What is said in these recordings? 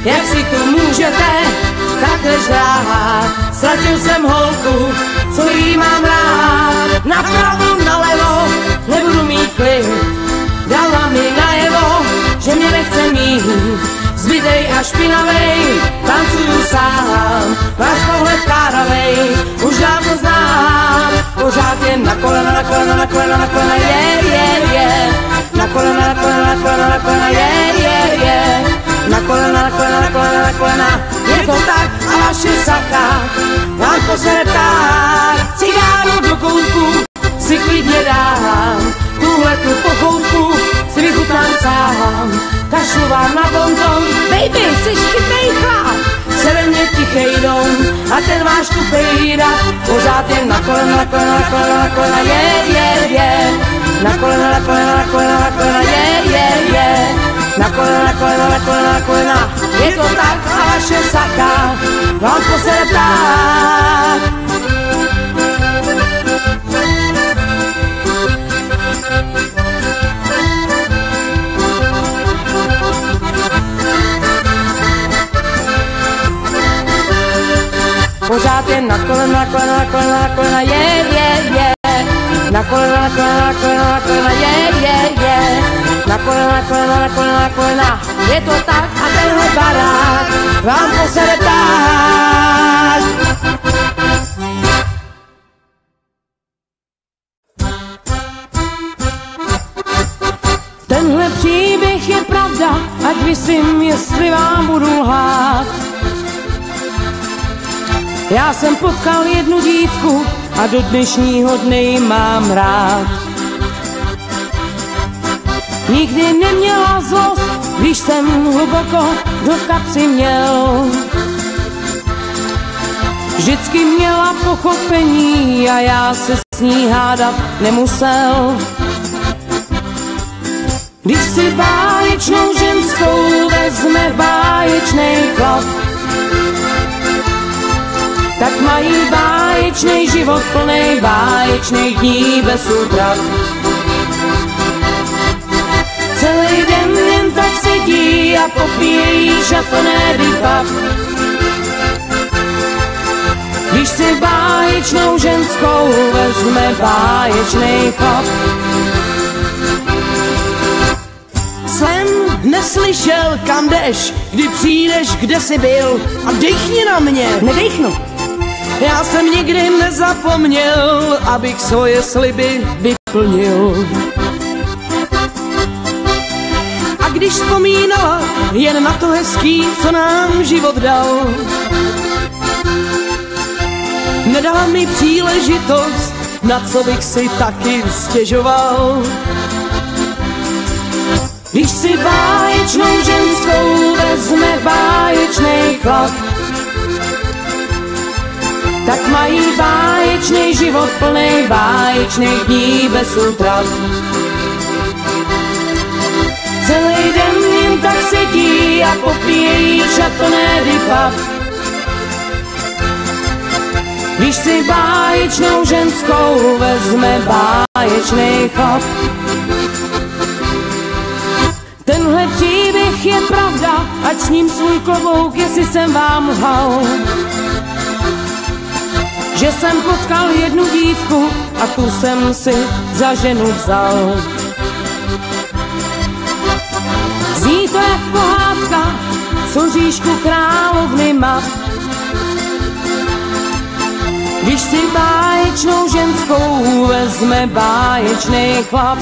jak si tu můžete takhle žrát. Ztratil jsem holku, co jí mám rád. Napravo, nalevo, nebudu mít klid. Dala mi najevo, že mě nechce mít. Zbitej a špinavej, tancuju sám. Váš pohled káravej, už dávno znám. Pořád jen na kolena, na kolena, na kolena, na kolena, na kolena, na kolena, na kolena, na kolena, na kolena, na kolena, na kolena, na kolena. Je to tak a vaše saka vám posere ptát. Cigáru do koutku si klidně dám. Tuhle tu pochoutku si vychutnám sám. Kašlu vám na bonton, baby, jsi chytrej chlap. Se ve mně tichej dom a ten váš tupej rap. Pořád jen na kolena, na kolena, na kolena, na kolena, na kolena, na kolena, na kolena, na kolena, na kolena, na kolena, na kolena, na kolena. Je to tak a vaše saka vám posere ptát. Pořád jen na kolena, na kolena, na kolena, na kolena, na kolena, na kolena, na kolena, na kolena, na kolena, na kolena, na kolena, na kolena. Je to tak a tenhle barák vám posere ptát. Tenhle příběh je pravda, ať vysím, jestli vám budu lhát. Já jsem potkal jednu dívku a do dnešního dne ji mám rád. Nikdy neměla zlost, když jsem hluboko do kapsy měl. Vždycky měla pochopení a já se s ní hádat nemusel. Když si báječnou ženskou vezme báječnej chlap, tak mají báječnej život plnej báječných dní bez útrav. Celý den jen tak sedí a popíjejí šatoné dipav. Když si báječnou ženskou vezme báječnej chlap. Jsem neslyšel, kam jdeš, kdy přijdeš, kde jsi byl, a dejchni na mě. Nedejchnu. Já jsem nikdy nezapomněl, abych svoje sliby vyplnil. A když vzpomínala jen na to hezký, co nám život dal, nedala mi příležitost, na co bych si taky stěžoval. Když si báječnou ženskou vezme báječnej chlap, tak mají báječný život plnej báječných dní bez útrav. Celý den jen tak sedí a popíjejí šatoné dipav. Když si báječnou ženskou vezme báječnej chlap. Tenhle příběh je pravda, ať s ním svůj klobouk, jestli jsem vám lhal. Že jsem potkal jednu dívku a tu jsem si za ženu vzal. Zní to jak pohádka, co říšku královny map. Když si báječnou ženskou vezme báječnej chlap.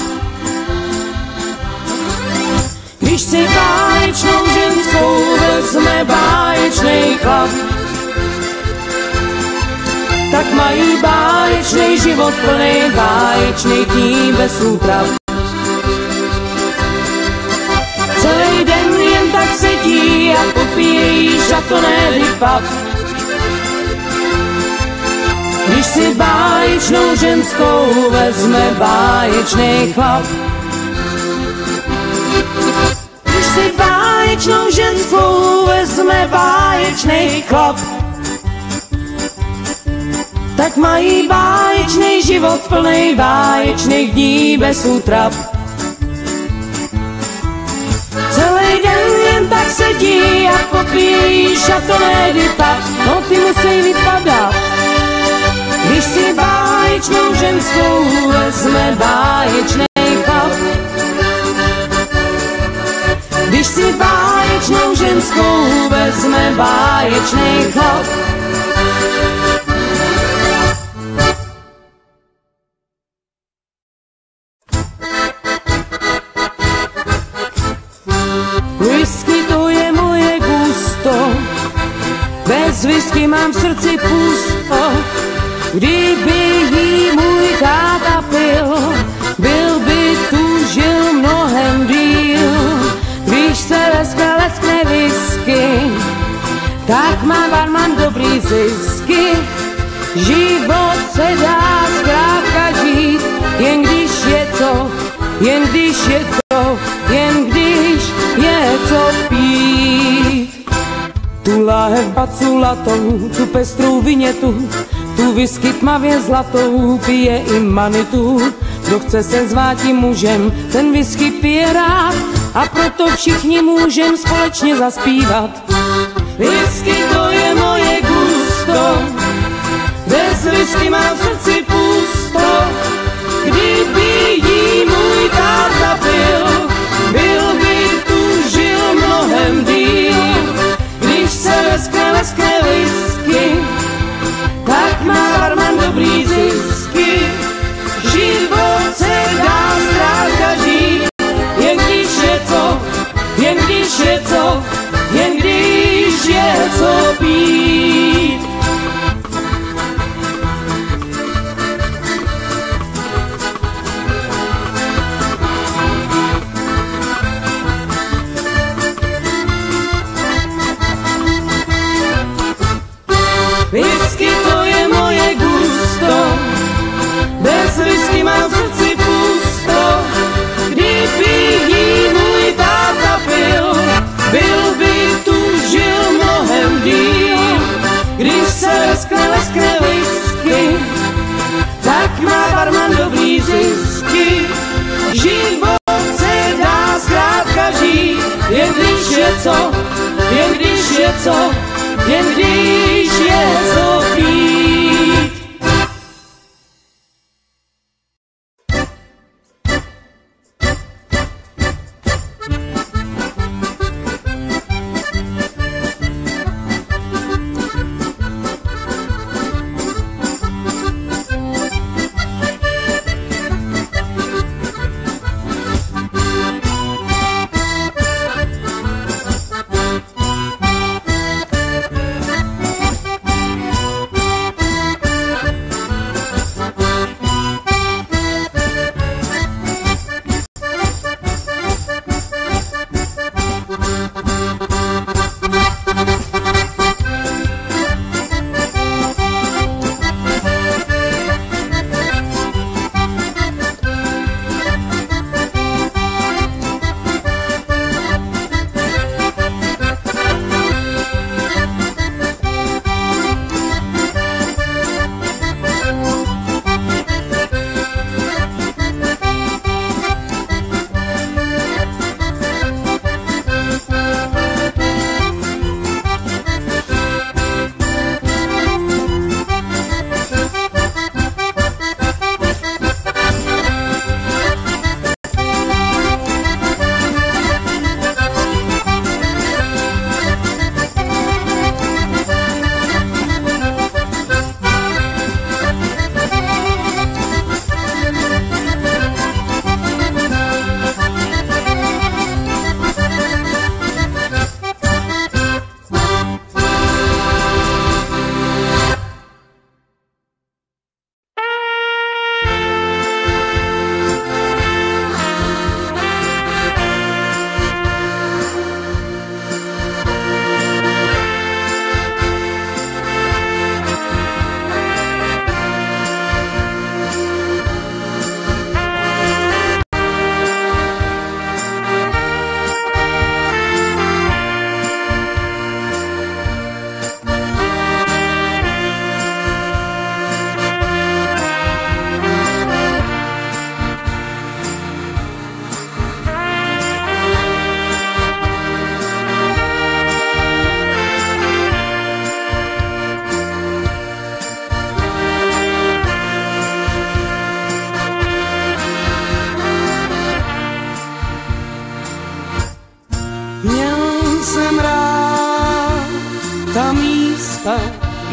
Když si báječnou ženskou vezme báječnej chlap, tak mají báječný život plnej báječných dní bez útrav. Celý den jen tak sedí a popíjejí šatoné dipav. Když si báječnou ženskou vezme báječný chlap. Když si báječnou ženskou vezme báječný chlap, tak mají báječný život plnej báječných dní bez útrav. Celý den jen tak sedí a popíjí šatonédy tak, no ty musí vypadat. Když si báječnou ženskou vezme báječnej chlap. Když si báječnou ženskou vezme báječnej chlap. Whisky to je moje gusto, bez whisky mám v srdci pusto. Kdyby jí můj táta pil, byl by tu žil mnohem díl. Když se leskne whisky, tak má barman dobrý zisky. Život se dá zkrátka žít, jen když je co, jen když je co, jen když je co pít. Tu láhev baculatou, tu pestrou vinětu, tu whisky tmavě zlatou pije i Manitu. Kdo chce se zvát tím mužem, ten whisky pije rád, a proto všichni můžem společně zaspívat. Whisky to je moje gusto, bez whisky mám v srdci pusto. Kdyby jí můj táta pil, byl by tu žil mnohem díl. Když se leskne whisky, tak má barman dobrý zisky. Život se dá zkrátka žít, jen když je co, jen když je co, jen když je co pít.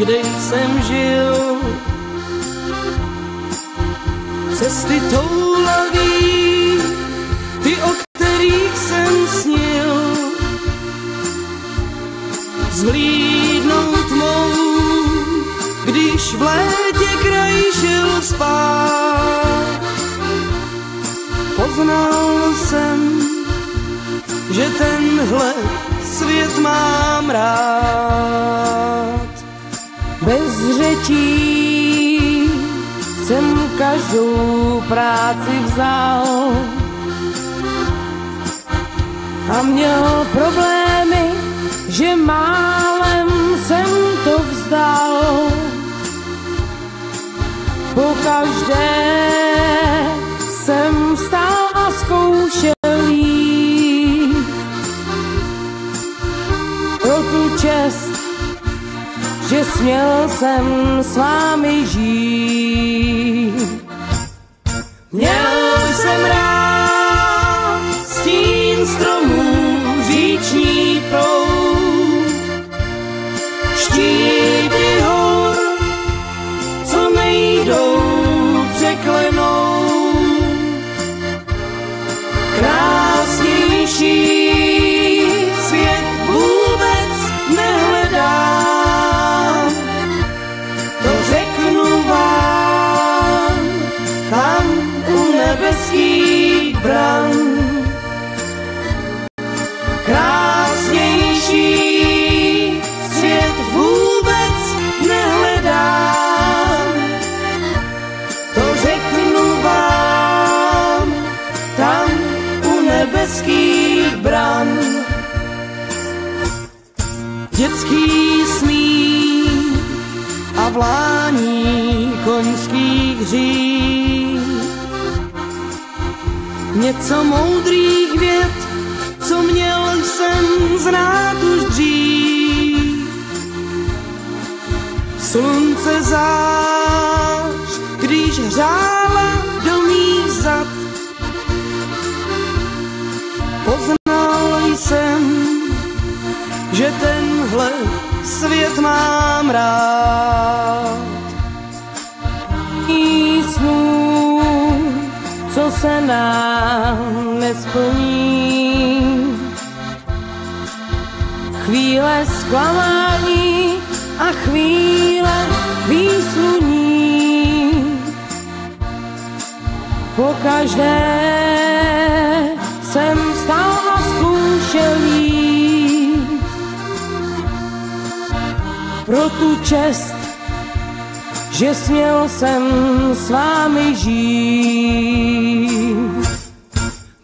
kde jsem žil. Cesty toulaví, ty, o kterých jsem snil, zhlídnout mohu, když v létě kraj šel spát. Poznal jsem, že tenhle svět mám rád. Bez řečí jsem každou práci vzal a měl problémy, že málem jsem to vzdal. Pokaždé jsem vstal a zkoušel jít pro tu čest, že směl jsem s vámi žít. Měl jsem rád stín stromů, říční proud, štíty hor, co nejdou překlenout. Krásnější svět vůbec nehledám, to řeknu vám tam u nebeských bran. Krásnější svět vůbec nehledám, to řeknu vám tam u nebeských bran. Dětský smích a vlání koňských hřích, něco moudrých vět, co měl jsem znát už dřív. Slunce zář, když hřála do mých zad, poznal jsem, že tenhle svět mám rád. I snů, co se nám nesplní, chvíle zklamání a chvíle výsluní. Pokaždé jsem vstal a zkoušel jít pro tu čest, že směl jsem s vámi žít.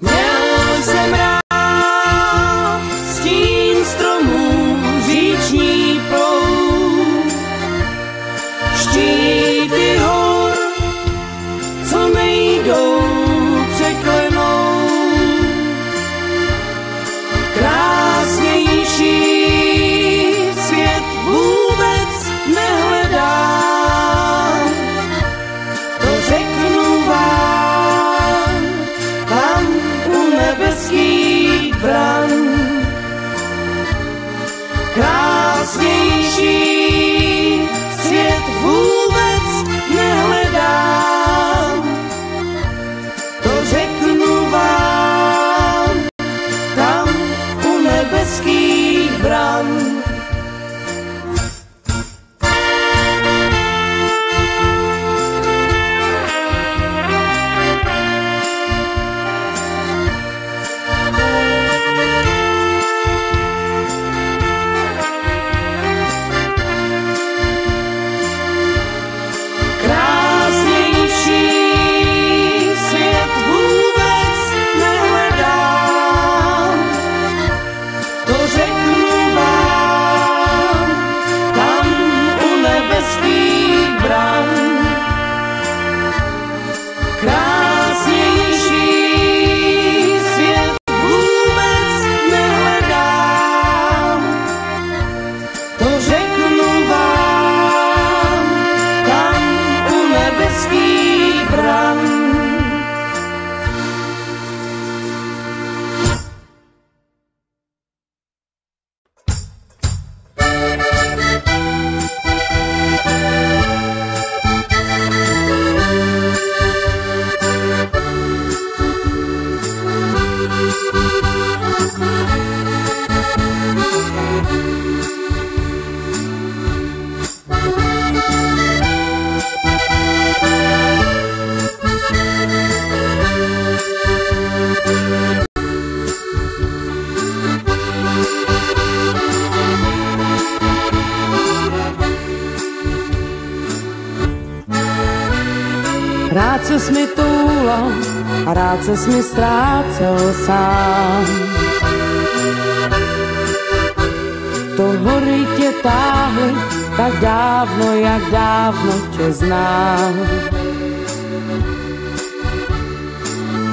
Měl jsem rád stín stromů, říční proud, štíty hor, co nejdou překlenout. Krásnější svět vůbec nehledám, to řeknu vám ses mi toulal a rád ses mi ztrácel sám. To hory tě táhly tak dávno, jak dávno tě znám.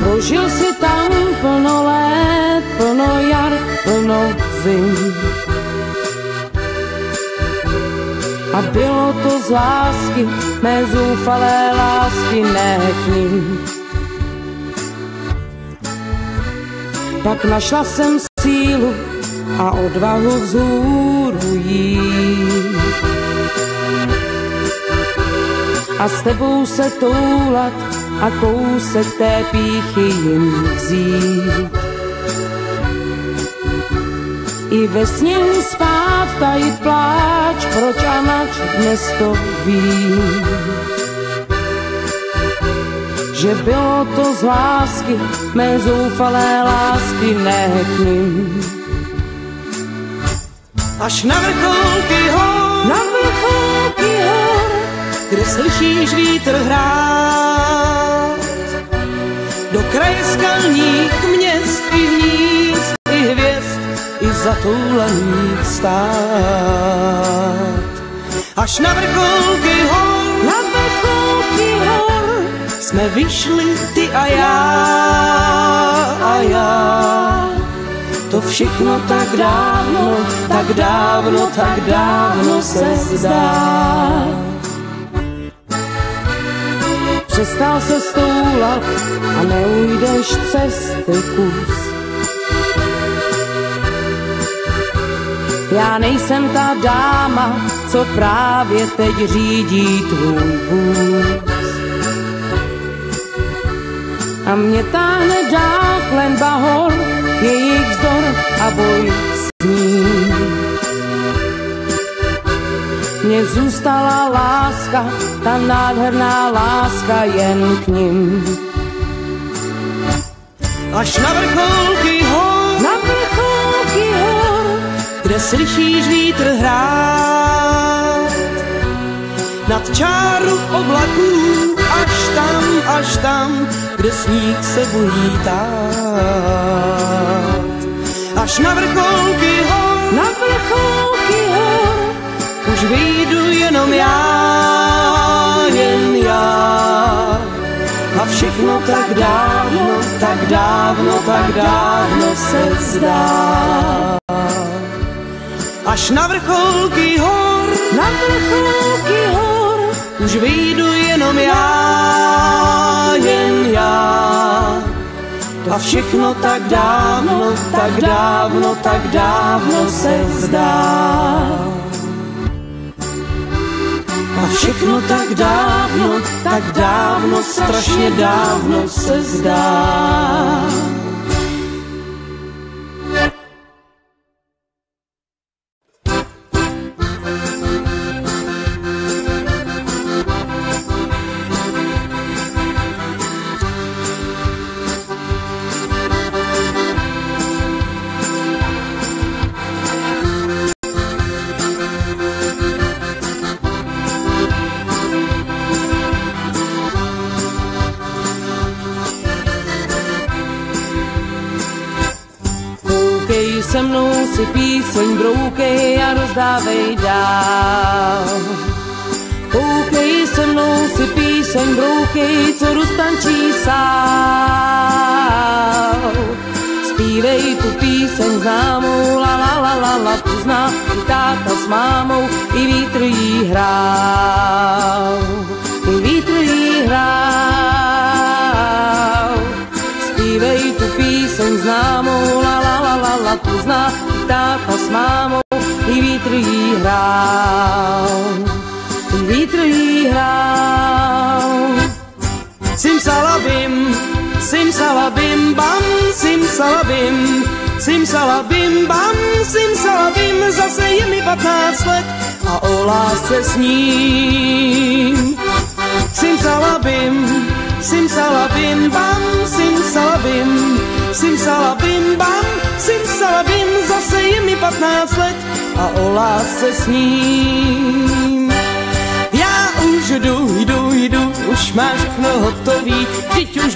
Prožil si tam plno let, plno jar, plno zim. A bylo to z lásky, mé zoufalé lásky, ne k nim. Pak našla jsem sílu a odvahu vzhůru jít. A s tebou se toulat a kousek té pýchy jim vzít. I ve sněhu spát, tajit pláč, proč a nač dnes to vím. Že bylo to z lásky, mé zoufalé lásky, ne k nim. Až na vrcholky hor, kde slyšíš vítr hrát, do kraje skalních měst i hnízd, i hvězd, i zatoulených stát. Až na vrcholky hor, jsme vyšli ty a já. To všechno tak dávno, tak dávno, tak dávno se zdá. Přestal se stoulat a neujdeš cesty kus. Já nejsem ta dáma, co právě teď řídí tvůj vůz. A mě táhne dál klenba hor, jejich vzdor a boj s ním. Mně zůstala láska, ta nádherná láska jen k nim. Až na vrcholky hor, kde slyšíš vítr hrát, nad čáru oblaků, až tam, kde sníh se bojí tát. Až na vrcholky hor, už vyjdu jenom já, jen já. A všechno tak dávno, tak dávno, tak dávno se zdá. Až na vrcholky hor, už vyjdu jenom já, jen já. A všechno tak dávno, tak dávno, tak dávno se zdá. A všechno tak dávno, strašně dávno se zdá. Se mnou si píseň broukej a rozdávej dál. Koukej se mnou si píseň broukej, co roztančí sál. Zpívej tu píseň známou, la la la la la, tu zná i táta s mámou, i vítr jí hrál. I vítr jí hrál. Zpívej tu píseň známou, la la la la la, tu zná i táta s mámou, i vítr jí hrál. I vítr jí hrál. Simsalabim, simsalabim, bam, simsalabim, simsalabim, bam, simsalabim, zase je mi 15 let a o lásce s ním. Simsalabim, simsalabim, bam, simsalabim, simsalabim, bam, simsalabim, zase je mi 15 let a o lásce s ním. Já už jdu jdu, už mám všechno hotový, vždyť už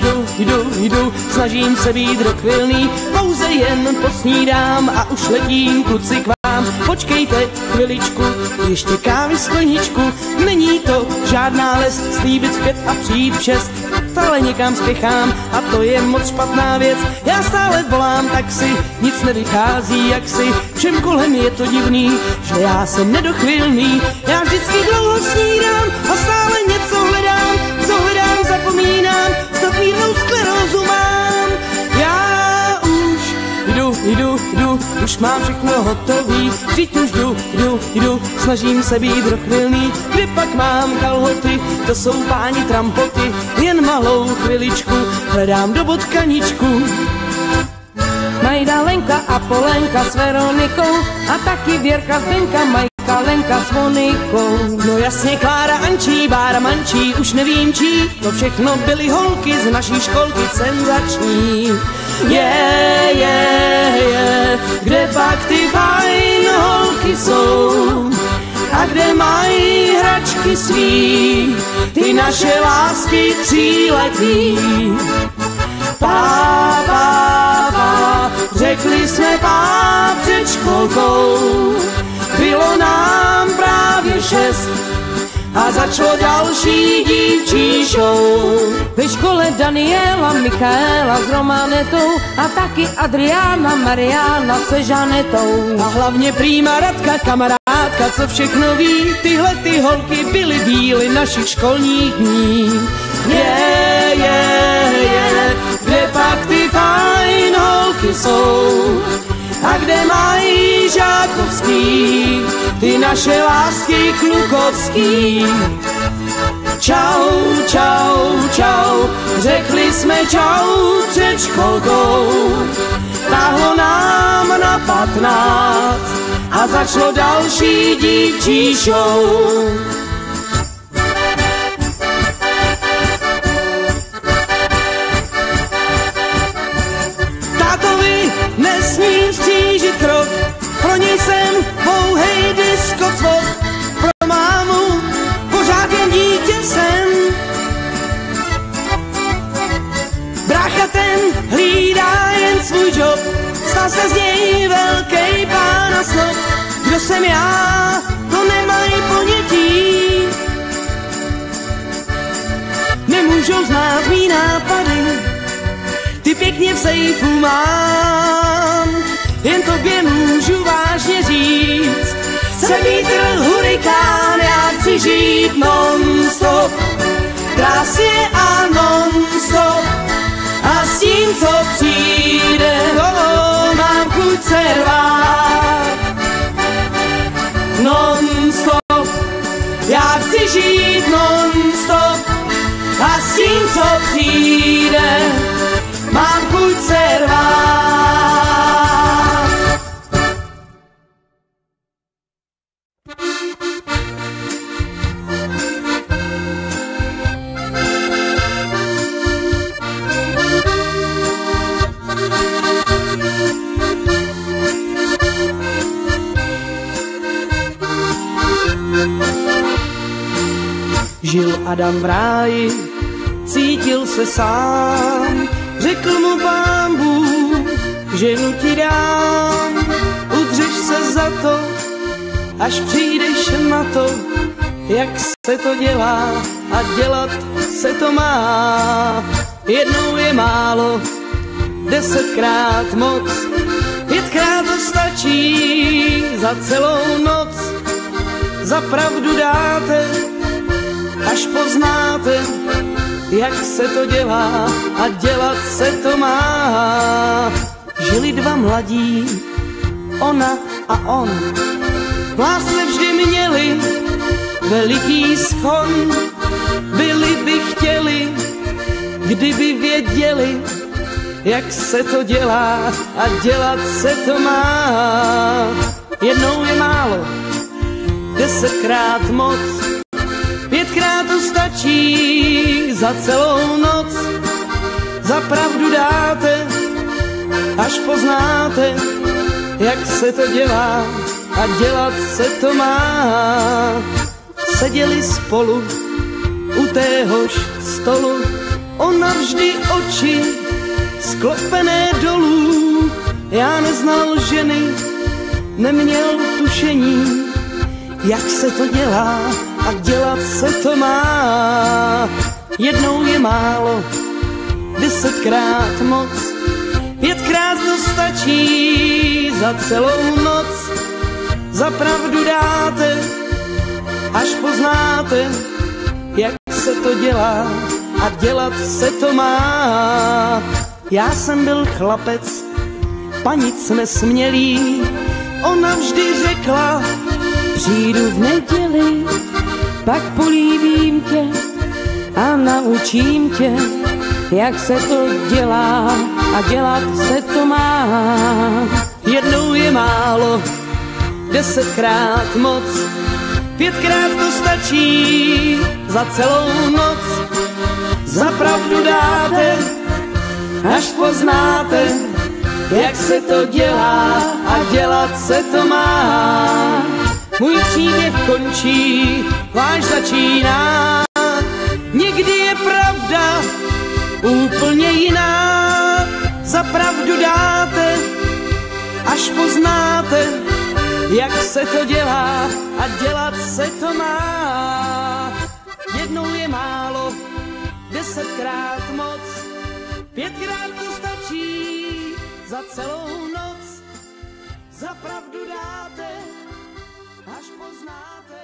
jdu, snažím se být rokvilný, pouze jen posnídám a už letím, kluci, k vám. Počkejte chviličku, ještě kávy skleničku, není to žádná lest, slíbit v 5 a přijít v 6, stále někam spěchám a to je moc špatná věc, já stále volám taxi, nic nevychází jaksi, všem kolem je to divný, že já jsem nedochvilný, já vždycky dlouho snídám a stále něco hledám, co hledám, zapomínám, snad mírnou sklerózu mám, já už jdu, už mám všechno hotový, vždyť už jdu, snažím se být rokvilný, kde pak mám kalhoty, to jsou páni trampoty, jen malou chviličku, hledám do bodkaničku. Majda, Lenka a Polenka s Veronikou a taky Věrka, Zdenka, Majka, Lenka s Monikou. No jasně, Klára, Ančí, Bára, Mančí, už nevím čí, to všechno byly holky z naší školky senzační. Kde pak ty fajn holky jsou a kde mají hračky svý, ty naše lásky tříletý. Řekli jsme před školkou, bylo nám právě 6 a začalo další dívčí show. Ve škole Daniela, Michaela s Romanetou a taky Adriana, Mariana se Žanetou. A hlavně prýma Radka, kamarádka, co všechno ví, tyhle ty holky byly bíly našich školních dní. Kde pak ty fajn holky jsou a kde mají žákovský, ty naše lásky klukovský. Čau, řekli jsme čau před školkou, táhlo nám na 15 a začalo další dívčí show. Nesmím střížit krok, pro něj jsem pouhej diskocvok, pro mámu pořád jen dítě jsem. Brácha ten hlídá jen svůj job, stal se z něj velký pán a snob. Kdo jsem já, to nemají ponětí, nemůžou znát mý nápady, ty pěkně v sejfu mám, jen tobě můžu vážně říct. Chce vítr, hurikán, já chci žít non-stop, krásně a non-stop, a s tím, co přijde, mám chuť se rvát. Non-stop, já chci žít non-stop, a s tím, co přijde, mám chuť se rvát. Žil Adam v ráji, cítil se sám, řekl mu Pán Bůh, ženu ti dám, udřeš se za to, až přijdeš na to, jak se to dělá a dělat se to má. Jednou je málo, 10krát moc, 5krát to stačí za celou noc. Za pravdu dáte, až poznáte, jak se to dělá a dělat se to má. Žili dva mladí, ona a on, v lásce vždy měli veliký schon. Byli by chtěli, kdyby věděli, jak se to dělá a dělat se to má. Jednou je málo, 10krát moc, 5krát to stačí za celou noc. Za pravdu dáte, až poznáte, jak se to dělá a dělat se to má. Seděli spolu u téhož stolu, ona vždy oči sklopené dolů. Já neznal ženy, neměl tušení, jak se to dělá a dělat se to má. Jednou je málo, 10krát moc, 5krát to stačí za celou noc. Za pravdu dáte, až poznáte, jak se to dělá a dělat se to má. Já jsem byl chlapec, panic nesmělý, ona vždy řekla, přijdu v neděli, pak políbím tě a naučím tě, jak se to dělá a dělat se to má. Jednou je málo, 10krát moc, 5krát to stačí za celou noc. Za pravdu dáte, až poznáte, jak se to dělá a dělat se to má. Můj příběh končí, váš začíná, někdy je pravda úplně jiná. Za pravdu dáte, až poznáte, jak se to dělá a dělat se to má. Jednou je málo, 10krát moc, 5krát to stačí za celou noc. Za pravdu dáte, až poznáte.